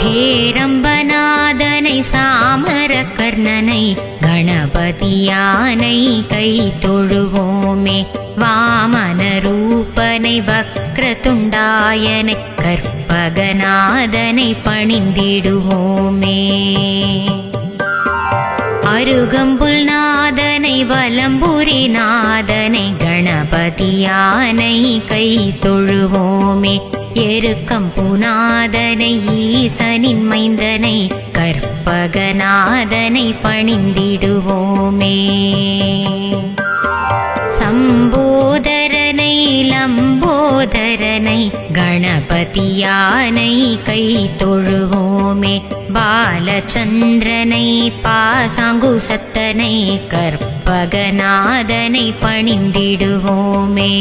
ஹேரம்பநாதனை சாமரகர்ணனை கணபதியானை கை தொழுவோமே. வாமன ரூபனை வக்ரதுண்டாயனை கற்பகநாதனை பணிந்திடுவோமே. அருகம்புல் நாதனை வலம்புரிநாதனை கணபதியானை கை தொழுவோமே. எருக்கம்புநாதனை ஈசனின் மைந்தனை கற்பகநாதனை பணிந்திடுவோமே. சம்போதரனை லம்போதரனை கணபதியானை கை தொழுவோமே. பாலச்சந்திரனை பாசாங்குசத்தனை கற்பகநாதனை பணிந்திடுவோமே.